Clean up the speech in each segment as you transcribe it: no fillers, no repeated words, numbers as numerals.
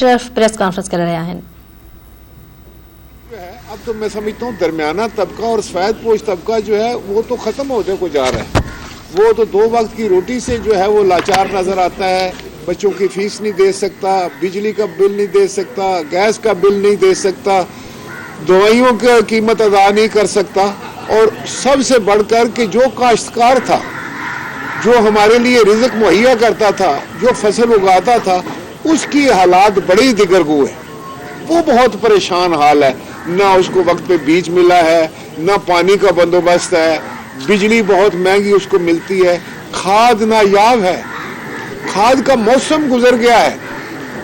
Press conference कर रहे हैं। अब तो मैं समझता हूँ दरमियाना तबका और सफेद पोश तबका जो है वो तो ख़त्म होते को जा रहा है। वो तो 2 वक्त की रोटी से जो है वो लाचार नज़र आता है। बच्चों की फीस नहीं दे सकता, बिजली का बिल नहीं दे सकता, गैस का बिल नहीं दे सकता, दवाइयों की कीमत अदा नहीं कर सकता। और सबसे बढ़कर कि जो काश्तकार था, जो हमारे लिए रिज़्क मुहैया करता था, जो फसल उगाता था, उसकी हालात बड़ी दिगरगू है। वो बहुत परेशान हाल है। ना उसको वक्त पे बीज मिला है, ना पानी का बंदोबस्त है, बिजली बहुत महंगी उसको मिलती है, खाद नायाब है, खाद का मौसम गुजर गया है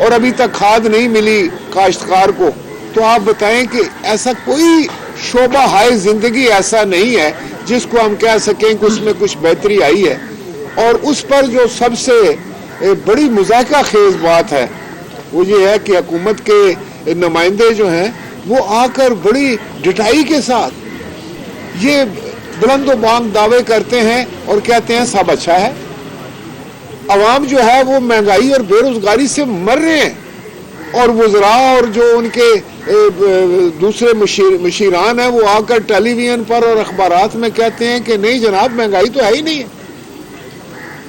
और अभी तक खाद नहीं मिली काश्तकार को। तो आप बताएं कि ऐसा कोई शोबा हाय जिंदगी ऐसा नहीं है जिसको हम कह सकें कि उसमें कुछ बेहतरी आई है। और उस पर जो सबसे बड़ी मुज़ाहिका खेज बात है वो ये है कि हुकूमत के नुमाइंदे जो हैं वो आकर बड़ी डिटाई के साथ ये बुलंदो बांग दावे करते हैं और कहते हैं सब अच्छा है। अवाम जो है वो महंगाई और बेरोजगारी से मर रहे हैं और वज़रा और जो उनके दूसरे मुशीरान हैं वो आकर टेलीविजन पर और अखबारात में कहते हैं कि नहीं जनाब महंगाई तो है ही नहीं है।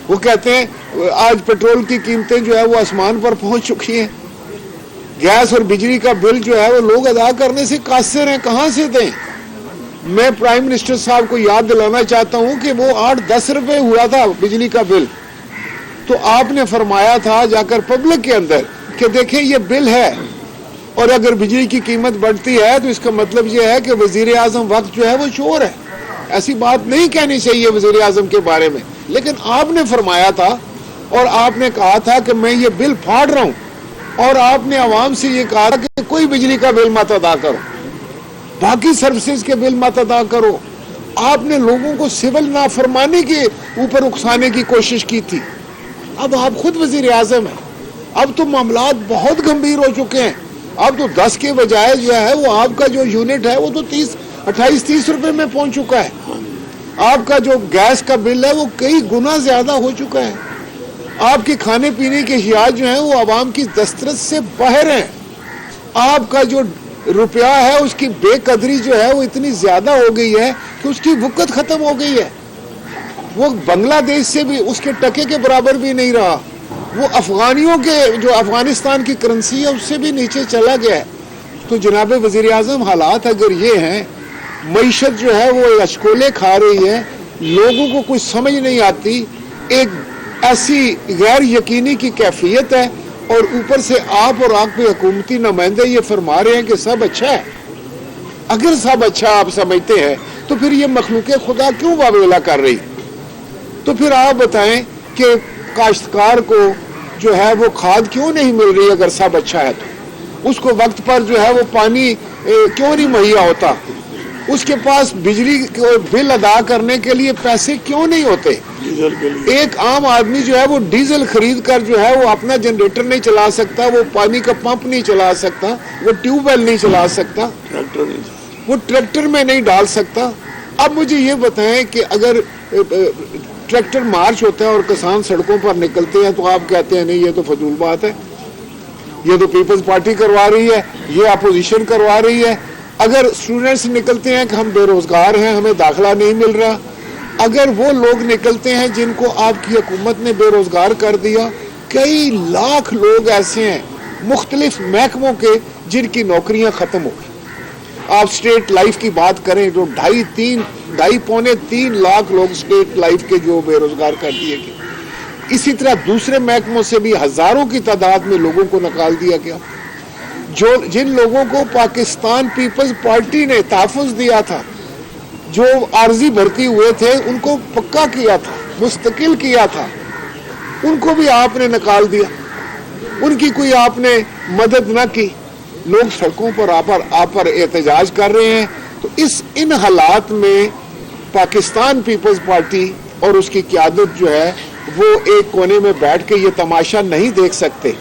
वो कहते हैं आज पेट्रोल की कीमतें जो है वो आसमान पर पहुंच चुकी हैं, गैस और बिजली का बिल जो है वो लोग अदा करने से कासिर हैं, कहाँ से दें। मैं प्राइम मिनिस्टर साहब को याद दिलाना चाहता हूँ कि वो 8-10 रुपए हुआ था बिजली का बिल, तो आपने फरमाया था जाकर पब्लिक के अंदर कि देखें ये बिल है और अगर बिजली की कीमत बढ़ती है तो इसका मतलब ये है कि वजीर आजम वक्त जो है वो चोर है। ऐसी बात नहीं कहनी चाहिए वजीर आजम के बारे में, लेकिन आपने फरमाया था और आपने कहा था कि मैं ये बिल फाड़ रहा हूँ और आपने आवाम से ये कहा कि कोई बिजली का बिल मत अदा करो, बाकी सर्विसेज के बिल मत अदा करो। आपने लोगों को सिविल नाफरमानी के ऊपर उकसाने की कोशिश की थी। अब आप खुद वजीर आजम हैं, अब तो मामलात बहुत गंभीर हो चुके हैं। अब तो 10 के बजाय जो है वो आपका जो यूनिट है वो तो 28-30 रुपए में पहुंच चुका है। आपका जो गैस का बिल है वो कई गुना ज्यादा हो चुका है। आपके खाने पीने के हियाज जो है वो आवाम की दस्तरस से बाहर हैं। आपका जो रुपया है उसकी बेकदरी जो है वो इतनी ज्यादा हो गई है कि उसकी वक़्त खत्म हो गई है। वो बांग्लादेश से भी उसके टके के बराबर भी नहीं रहा। वो अफगानियों के जो अफगानिस्तान की करेंसी है उससे भी नीचे चला गया है। तो जनाब वज़ीर आज़म हालात अगर ये हैं, मईशत जो है वो अचकोले खा रही है, लोगों को कुछ समझ नहीं आती, एक ऐसी गैर यकीनी की कैफियत है और ऊपर से आप और आपके हुकूमती नुमाइंदे ये फरमा रहे हैं कि सब अच्छा है। अगर सब अच्छा आप समझते हैं तो फिर ये मखलूक खुदा क्यों वावेला कर रही? तो फिर आप बताएं कि काश्तकार को जो है वो खाद क्यों नहीं मिल रही? अगर सब अच्छा है तो उसको वक्त पर जो है वो पानी क्यों नहीं मुहैया होता? उसके पास बिजली को बिल अदा करने के लिए पैसे क्यों नहीं होते? एक आम आदमी जो है वो डीजल खरीद कर जो है वो अपना जनरेटर नहीं चला सकता, वो पानी का पंप नहीं चला सकता, वो ट्यूबवेल नहीं चला सकता, वो ट्रैक्टर में नहीं डाल सकता। अब मुझे ये बताएं कि अगर ट्रैक्टर मार्च होता है और किसान सड़कों पर निकलते हैं तो आप कहते हैं नहीं ये तो फजूल बात है, ये तो पीपल्स पार्टी करवा रही है, ये अपोजिशन करवा रही है। अगर स्टूडेंट्स निकलते हैं कि हम बेरोजगार हैं, हमें दाखिला नहीं मिल रहा, अगर वो लोग निकलते हैं जिनको आपकी हुकूमत ने बेरोजगार कर दिया, कई लाख लोग ऐसे हैं मुख्तलिफ महकमों के जिनकी नौकरियां खत्म हो गई। आप स्टेट लाइफ की बात करें तो 2.5-3 लाख लोग स्टेट लाइफ के जो बेरोजगार कर दिए गए। इसी तरह दूसरे महकमों से भी हजारों की तादाद में लोगों को निकाल दिया गया। जिन लोगों को पाकिस्तान पीपल्स पार्टी ने तहफ़्फ़ुज़ दिया था, जो आर्जी भर्ती हुए थे, उनको पक्का किया था, मुस्तकिल किया था, उनको भी आपने निकाल दिया, उनकी कोई आपने मदद न की। लोग सड़कों पर आप पर एहतजाज कर रहे हैं। तो इन हालात में पाकिस्तान पीपल्स पार्टी और उसकी क़यादत जो है वो एक कोने में बैठ के ये तमाशा नहीं देख सकते,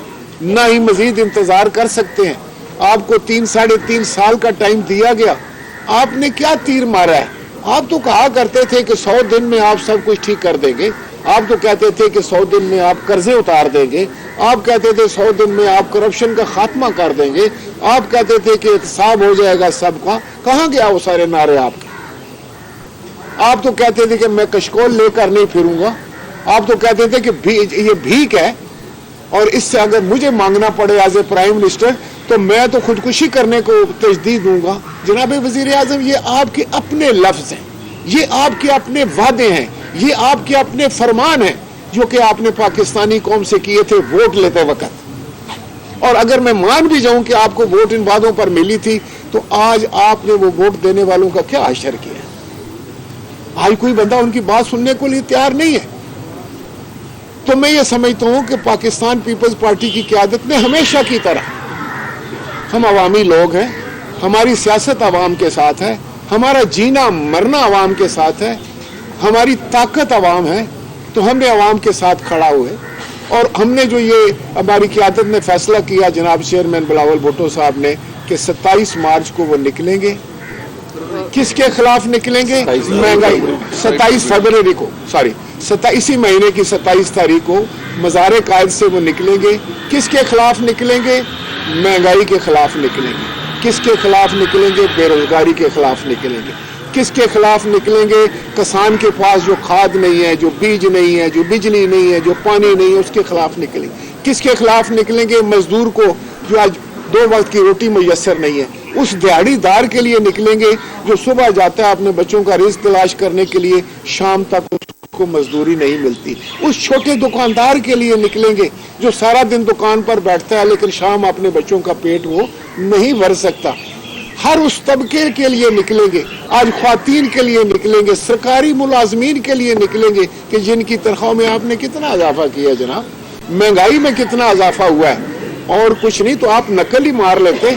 ना ही मजीद इंतजार कर सकते हैं। आपको 3-3.5 साल का टाइम दिया गया, आपने क्या तीर मारा है? आप तो कहा करते थे कि 100 दिन में आप सब कुछ ठीक कर देंगे, आप तो कहते थे कि 100 दिन में आप कर्जे उतार देंगे, آپ کہتے تھے 100 دن میں آپ کرپشن کا خاتمہ کر دیں گے, آپ کہتے تھے کہ احتساب ہو جائے گا سب کا, کہاں گیا وہ سارے نعرے آپ کے؟ آپ تو کہتے تھے کہ میں کشکول لے کر نہیں پھروں گا, آپ تو کہتے تھے کہ یہ بھیک ہے اور اس سے اگر مجھے مانگنا پڑے ایز اے پرائم منسٹر تو میں تو خودکشی کرنے کو تجدید دوں گا. جناب وزیر اعظم, یہ آپ کے اپنے لفظ ہیں, یہ آپ کے اپنے وعدے ہیں, یہ آپ کے اپنے فرمان ہیں جو کہ آپ نے پاکستانی قوم سے کیے تھے ووٹ لیتے وقت. اور اگر میں مان بھی جاؤں کہ آپ کو ووٹ ان وعدوں پر ملی تھی تو آج آپ نے وہ ووٹ دینے والوں کا کیا حشر کیا؟ آج کوئی بندہ ان کی بات سننے کو لیے تیار نہیں ہے. تو میں یہ سمجھتا ہوں کہ پاکستان پیپلز پارٹی کی قیادت نے ہمیشہ کی طرح, ہم عوامی لوگ ہیں, ہماری سیاست عوام کے ساتھ ہے, ہمارا جینا مرنا عوام کے ساتھ ہے, ہماری طاقت عوام ہے, تو ہم نے عوام کے ساتھ کھڑا ہوئے. اور ہم نے جو یہ ہماری قیادت نے فیصلہ کیا جناب چیئرمین بلاول بھٹو صاحب نے کہ 27 مارچ کو وہ نکلیں گے. کس کے خلاف نکلیں گے؟ مہنگائی. 27 فروری کو, اسی مہینے کی 27 تاریخ کو مزار قائد سے وہ نکلیں گے. کس کے خلاف نکلیں گے؟ مہنگائی کے خلاف نکلیں گے. کس کے خلاف نکلیں گے؟ بے روزگاری کے خلاف نکلیں گے. کس کے خلاف نکلیں گے؟ کسان کے پاس جو کھاد نہیں ہے, جو بیج نہیں ہے, جو بجلی نہیں ہے, جو پانی نہیں ہے, اس کے خلاف نکلیں گے. کس کے خلاف نکلیں گے؟ مزدور کو جو آج 2 وقت کی روٹی میسر نہیں ہے, اس دیہڑی دار کے لیے نکلیں گے جو صبح جاتا ہے اپنے بچوں کا رزق تلاش کرنے کے لیے, شام تک اس کو مزدوری نہیں ملتی. اس چھوٹے دکاندار کے لیے نکلیں گے جو سارا دن دکان پر بیٹھتا ہے لیکن شام اپنے بچوں کا پیٹ وہ نہیں بھر سکتا. ہر اس طبقے کے لیے نکلیں گے. آج خواتین کے لیے نکلیں گے, سرکاری ملازمین کے لیے نکلیں گے کہ جن کی تنخواہوں میں آپ نے کتنا اضافہ کیا جناب, مہنگائی میں کتنا اضافہ ہوا ہے. اور کچھ نہیں تو آپ نقل ہی مار لیتے.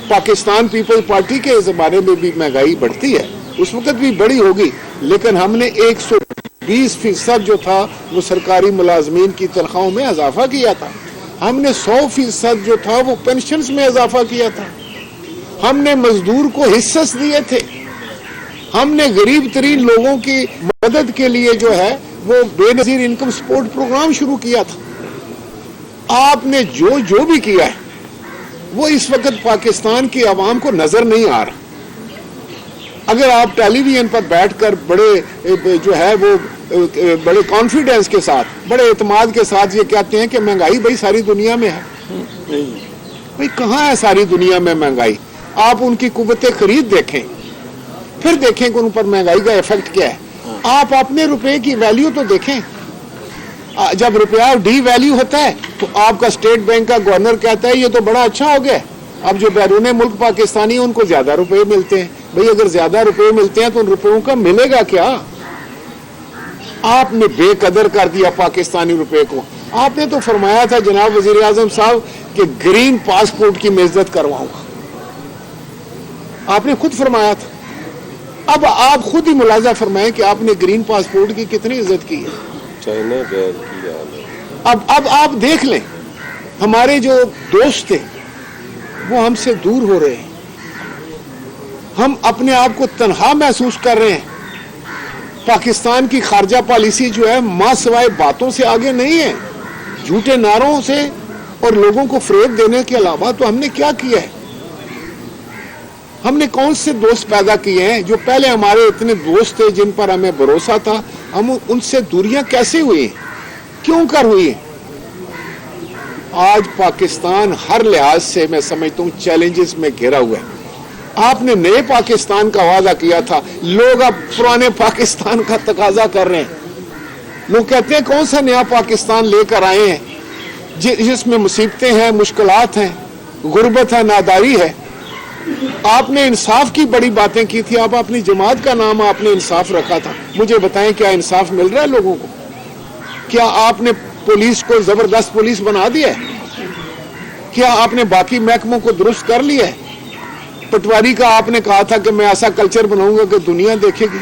پاکستان پیپلز پارٹی کے زمانے میں بھی مہنگائی بڑھتی ہے, اس وقت بھی بڑی ہوگی, لیکن ہم نے 120% جو تھا وہ سرکاری ملازمین کی تنخواہوں میں اضافہ کیا تھا. ہم نے 100% جو تھا وہ پینشنز میں اضافہ کیا تھا. ہم نے مزدور کو حصص دیے تھے. ہم نے غریب ترین لوگوں کی مدد کے لیے جو ہے وہ بے نظیر انکم سپورٹ پروگرام شروع کیا تھا. آپ نے جو بھی کیا ہے وہ اس وقت پاکستان کی عوام کو نظر نہیں آ رہا. اگر آپ ٹیلی ویژن پر بیٹھ کر بڑے جو ہے وہ بڑے کانفیڈنس کے ساتھ, بڑے اعتماد کے ساتھ یہ کہتے ہیں کہ مہنگائی بھائی ساری دنیا میں ہے, بھائی کہاں ہے ساری دنیا میں مہنگائی؟ آپ ان کی قوت خرید دیکھیں, پھر دیکھیں کہ ان پر مہنگائی کا ایفیکٹ کیا ہے. آپ اپنے روپے کی ویلیو تو دیکھیں. جب روپیہ ڈی ویلیو ہوتا ہے تو آپ کا اسٹیٹ بینک کا گورنر کہتا ہے یہ تو بڑا اچھا ہو گیا. اب جو بیرون ملک پاکستانی ہیں ان کو زیادہ روپے ملتے ہیں. بھئی اگر زیادہ روپے ملتے ہیں تو ان روپیوں کا ملے گا کیا؟ آپ نے بے قدر کر دیا پاکستانی روپے کو. آپ نے تو فرمایا تھا جناب وزیر اعظم صاحب کہ گرین پاسپورٹ کی میں عزت کرواؤں گا, آپ نے خود فرمایا تھا. اب آپ خود ہی ملاحظہ فرمائیں کہ آپ نے گرین پاسپورٹ کی کتنی عزت کی ہے. اب آپ دیکھ لیں, ہمارے جو دوست تھے وہ ہم سے دور ہو رہے ہیں. ہم اپنے آپ کو تنہا محسوس کر رہے ہیں. پاکستان کی خارجہ پالیسی جو ہے ماں سوائے باتوں سے آگے نہیں ہے, جھوٹے نعروں سے اور لوگوں کو فریب دینے کے علاوہ تو ہم نے کیا کیا ہے؟ ہم نے کون سے دوست پیدا کیے ہیں جو پہلے ہمارے اتنے دوست تھے جن پر ہمیں بھروسہ تھا, ہم ان سے دوریاں کیسے ہوئی ہیں, کیوں کر ہوئی ہیں؟ آج پاکستان ہر لحاظ سے میں سمجھتا ہوں چیلنجز میں گھرا ہوا ہے. آپ نے نئے پاکستان کا وعدہ کیا تھا, لوگ اب پرانے پاکستان کا تقاضا کر رہے ہیں. لوگ کہتے ہیں کون سا نیا پاکستان لے کر آئے ہیں جس میں مصیبتیں ہیں, مشکلات ہیں, غربت ہے, ناداری ہے. آپ نے انصاف کی بڑی باتیں کی تھی. آپ اپنی جماعت کا نام آپ نے انصاف رکھا تھا. مجھے بتائیں کیا انصاف مل رہا ہے لوگوں کو؟ کیا آپ نے پولیس کو زبردست پولیس بنا دیا ہے؟ کیا آپ نے باقی محکموں کو درست کر لیا ہے؟ پٹواری کا آپ نے کہا تھا کہ میں ایسا کلچر بناؤں گا کہ دنیا دیکھے گی.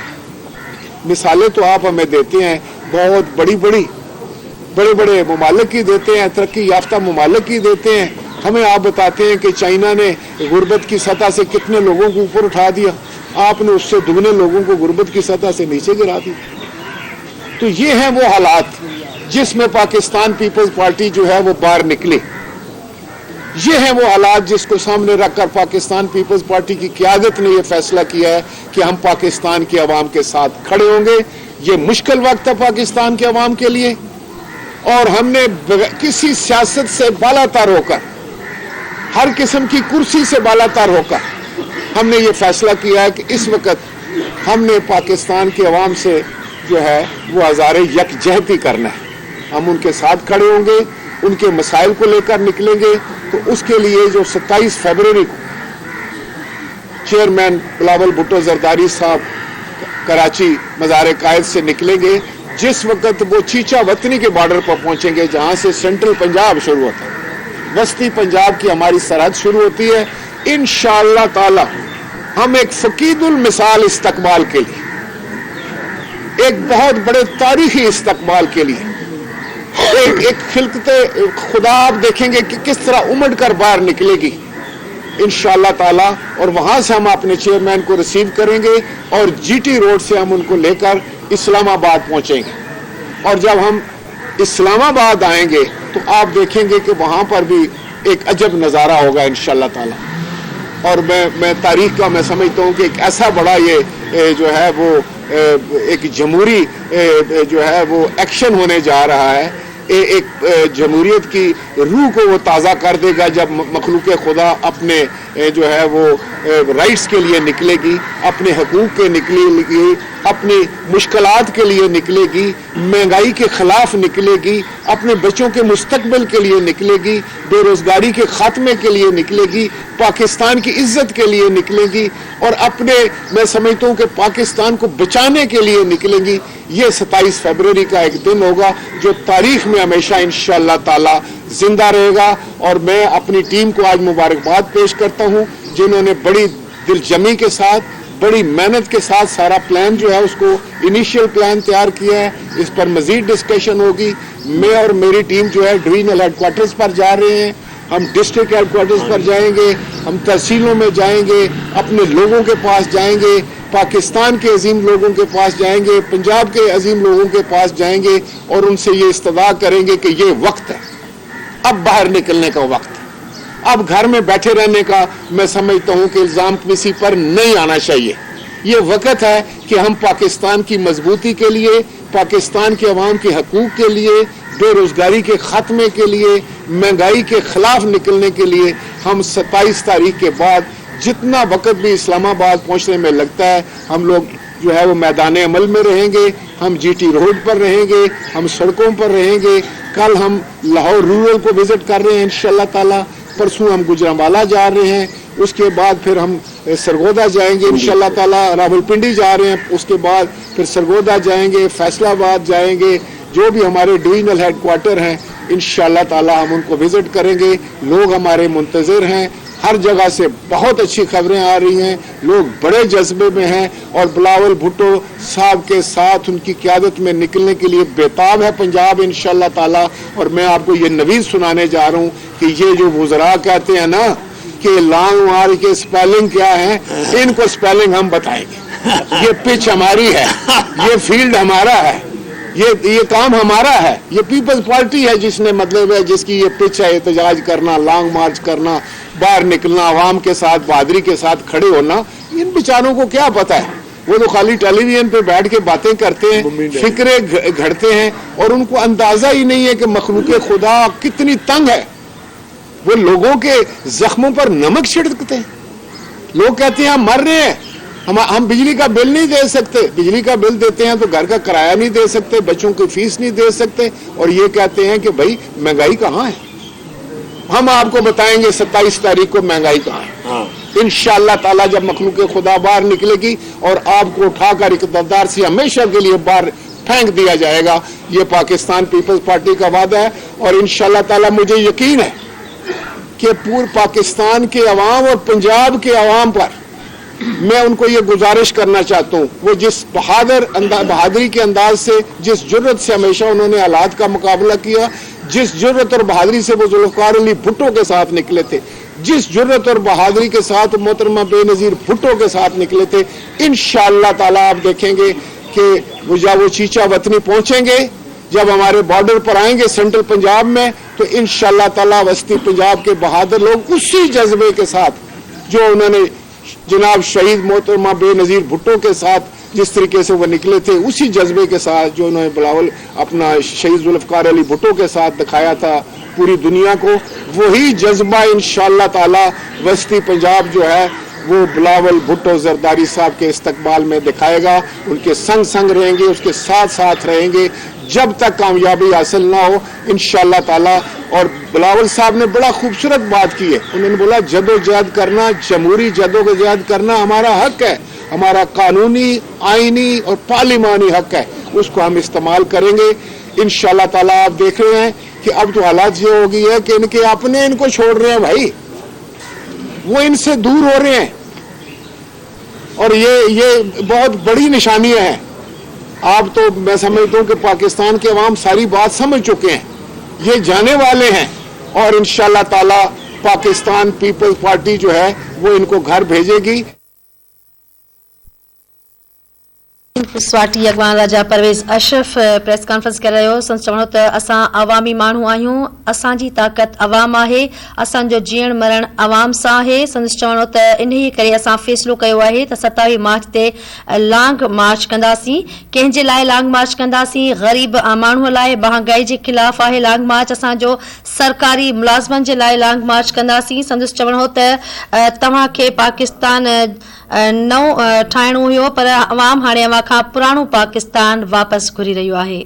مثالیں تو آپ ہمیں دیتے ہیں, بہت بڑے بڑے ممالک کی دیتے ہیں, ترقی یافتہ ممالک کی دیتے ہیں. ہمیں آپ بتاتے ہیں کہ چائنا نے غربت کی سطح سے کتنے لوگوں کو اوپر اٹھا دیا, آپ نے اس سے دگنے لوگوں کو غربت کی سطح سے نیچے گرا دیا. تو یہ ہیں وہ حالات. जिसमें पाकिस्तान पीपल्स पार्टी जो है वो बाहर निकली। ये हैं वो हालात जिसको सामने रखकर पाकिस्तान पीपल्स पार्टी की क़यादत ने यह फैसला किया है कि हम पाकिस्तान की आवाम के साथ खड़े होंगे। ये मुश्किल वक्त है पाकिस्तान के आवाम के लिए, और हमने किसी सियासत से बालातर होकर, हर किस्म की कुर्सी से बालातर होकर हमने ये फैसला किया है कि इस वक्त हमने पाकिस्तान की आवाम से जो है वो हज़ारे यकजहती करना है। हम उनके साथ खड़े होंगे, उनके मसाइल को लेकर निकलेंगे। तो उसके लिए जो 27 फरवरी को चेयरमैन बिलावल भुट्टो जरदारी साहब कराची मज़ार कायद से निकलेंगे, जिस वक्त वो चीचा वतनी के बॉर्डर पर पहुंचेंगे जहां से सेंट्रल पंजाब शुरू होता है, वस्ती पंजाब की हमारी सरहद शुरू होती है। इंशाअल्लाह ताला हम एक फकीदुल मिसाल इस्तकबाल के लिए, एक बहुत बड़े तारीखी इस्तकबाल के लिए, एक खिलकते खुदा आप देखेंगे कि किस तरह उमड़ कर बाहर निकलेगी इंशाअल्लाह ताला। और वहां से हम अपने चेयरमैन को रिसीव करेंगे और जीटी रोड से हम उनको लेकर इस्लामाबाद पहुंचेंगे। और जब हम इस्लामाबाद आएंगे तो आप देखेंगे कि वहां पर भी एक अजब नज़ारा होगा इंशाअल्लाह ताला। और मैं तारीख का मैं समझता हूँ कि एक ऐसा बड़ा ये जो है वो एक जमहूरी जो है वो एक्शन होने जा रहा है, एक जमहूरियत की रूह को वो ताज़ा कर देगा जब मखलूक खुदा अपने जो है वो राइट्स के लिए निकलेगी, अपने हकूक़ के निकलेगी, अपनी मुश्किलात के लिए निकलेगी, महंगाई के ख़िलाफ़ निकलेगी, अपने बच्चों के मुस्तकबिल के लिए निकलेगी, बेरोज़गारी के ख़ात्मे के लिए निकलेगी, पाकिस्तान की इज़्ज़त के लिए निकलेगी और अपने मैं समझता हूँ कि पाकिस्तान को बचाने के लिए निकलेंगी। ये 27 फरवरी का एक दिन होगा जो तारीख़ में हमेशा इंशाअल्लाह ताला जिंदा रहेगा। और मैं अपनी टीम को आज मुबारकबाद पेश करता हूँ जिन्होंने बड़ी दिलजमी के साथ, बड़ी मेहनत के साथ सारा प्लान जो है उसको इनिशियल प्लान तैयार किया है। इस पर मज़ीद डिस्कशन होगी। मैं और मेरी टीम जो है डिवीजनल हेडक्वार्टर्स पर जा रहे हैं, हम डिस्ट्रिक्ट हेडक्वार्टर्स पर जाएंगे, हम तहसीलों में जाएंगे, अपने लोगों के पास जाएंगे, पाकिस्तान के अजीम लोगों के पास जाएंगे, पंजाब के अजीम लोगों के पास जाएंगे और उनसे ये इस्तदा करेंगे कि ये वक्त है, अब बाहर निकलने का वक्त है। अब घर में बैठे रहने का मैं समझता हूँ कि इल्ज़ाम किसी पर नहीं आना चाहिए। ये वक्त है कि हम पाकिस्तान की मजबूती के लिए, पाकिस्तान के अवाम के हकूक़ के लिए, बेरोज़गारी के ख़त्मे के लिए, महंगाई के ख़िलाफ़ निकलने के लिए हम 27 तारीख के बाद जितना वक्त भी इस्लामाबाद पहुँचने में लगता है हम लोग जो है वो मैदान अमल में रहेंगे, हम जीटी रोड पर रहेंगे, हम सड़कों पर रहेंगे। कल हम लाहौर रूरल को विज़िट कर रहे हैं इंशाअल्लाह ताला, परसों हम गुजरांवाला जा रहे हैं, उसके बाद फिर हम सरगोदा जाएंगे इंशाअल्लाह ताला, रावलपिंडी जा रहे हैं, उसके बाद फिर सरगोदा जाएंगे, फैसलाबाद जाएंगे। जो भी हमारे डिवीजनल हेडक्वार्टर हैं इंशाअल्लाह ताला हम उनको विज़िट करेंगे। लोग हमारे मुंतज़िर हैं, हर जगह से बहुत अच्छी खबरें आ रही हैं, लोग बड़े जज्बे में हैं और बिलावल भुट्टो साहब के साथ उनकी क़यादत में निकलने के लिए बेताब है पंजाब इंशाअल्लाह ताला। और मैं आपको ये नवीद सुनाने जा रहा हूँ कि ये जो वुज़रा कहते हैं ना कि लॉन्ग मार्च के स्पेलिंग क्या है, इनको स्पेलिंग हम बताएंगे। ये पिच हमारी है, ये फील्ड हमारा है, ये काम हमारा है। ये पीपल्स पार्टी है जिसने मतलब है जिसकी ये पिच है, एहतजाज करना, लॉन्ग मार्च करना, बाहर निकलना, आवाम के साथ बहादुरी के साथ खड़े होना। इन बेचारों को क्या पता है, वो तो खाली टेलीविजन पे बैठ के बातें करते हैं, फिक्रे घड़ते हैं और उनको अंदाजा ही नहीं है कि मखलूक खुदा कितनी तंग है। वो लोगों के जख्मों पर नमक छिड़कते हैं। लोग कहते हैं हम मर रहे हैं, हम बिजली का बिल नहीं दे सकते, बिजली का बिल देते हैं तो घर का किराया नहीं दे सकते, बच्चों की फीस नहीं दे सकते, और ये कहते हैं कि भाई महंगाई कहाँ है। हम आपको बताएंगे 27 तारीख को महंगाई कहाँ है। इंशाअल्लाह ताला जब मखलूक खुदा बाहर निकलेगी और आपको उठाकर इक़्तिदार से हमेशा के लिए बाहर फेंक दिया जाएगा। ये पाकिस्तान पीपल्स पार्टी का वादा है और इंशाअल्लाह ताला मुझे यकीन है कि पूरे पाकिस्तान के अवाम और पंजाब के अवाम पर मैं उनको ये गुजारिश करना चाहता हूँ, वो जिस बहादुरी के अंदाज से, जिस जुर्रत से हमेशा उन्होंने हालात का मुकाबला किया, जिस जुर्रत और बहादुरी से वो जुल्फ़िकार अली भुट्टो के साथ निकले थे, जिस जुर्रत और बहादुरी के साथ मोहतरमा बेनज़ीर भुट्टो के साथ निकले थे, इंशाअल्लाह ताला आप देखेंगे कि जब वो चीचा वतनी पहुँचेंगे जब हमारे बॉर्डर पर आएंगे सेंट्रल पंजाब में, तो इंशाअल्लाह ताला वस्ती पंजाब के बहादुर लोग उसी जज्बे के साथ जो उन्होंने जनाब शहीद मोहतरमा बेनज़ीर भुट्टो के साथ जिस तरीके से वो निकले थे, उसी जज्बे के साथ जो उन्होंने बिलावल अपना शहीद जुल्फ़िकार अली भुट्टो के साथ दिखाया था पूरी दुनिया को, वही जज्बा इंशाअल्लाह ताला वस्ती पंजाब जो है वो बिलावल भुट्टो जरदारी साहब के इस्तकबाल में दिखाएगा। उनके संग संग रहेंगे, उसके साथ साथ रहेंगे जब तक कामयाबी हासिल ना हो इंशाअल्लाह ताला। और बिलावल साहब ने बड़ा खूबसूरत बात की है, उन्होंने बोला जदोजहद करना, जमहूरी जदोजहद करना हमारा हक है, हमारा कानूनी, आईनी और पार्लिमानी हक है, उसको हम इस्तेमाल करेंगे इंशाअल्लाह ताला। आप देख रहे हैं कि अब तो हालात ये हो गई है कि इनके अपने इनको छोड़ रहे हैं भाई, वो इनसे दूर हो रहे हैं, और ये बहुत बड़ी निशानियां हैं। आप तो मैं समझता हूं कि पाकिस्तान के अवाम सारी बात समझ चुके हैं, ये जाने वाले हैं, और इंशाअल्लाह ताला पाकिस्तान पीपल्स पार्टी जो है वो इनको घर भेजेगी। स्वाटी अॻवान राजा परवेज़ अशरफ प्रेस कॉन्फ्रेंस करे रहियो। संदसि चवणो त असां अवामी माण्हू आहियूं, असांजी ताक़त अवाम आहे, असांजो जीअण मरण अवाम सां आहे। संदसि चवणो त इन करे असां फ़ैसिलो कयो आहे त 27 मार्च ते लॉन्ग मार्च कंदासीं। कंहिंजे लाइ लॉन्ग मार्च कंदासीं? ग़रीब माण्हूअ लाइ, महांगाई जे ख़िलाफ़ आहे लॉन्ग मार्च। असांजो सरकारी मुलाज़िमनि जे लाइ लॉन्ग मार्च कंदासीं। संदसि चवणो त तव्हांखे पाकिस्तान नओं ठाहिणो हुयो, पर अवाम हाणे अव्हां खां पुराणो पाकिस्तान वापसि घुरी रहियो आहे।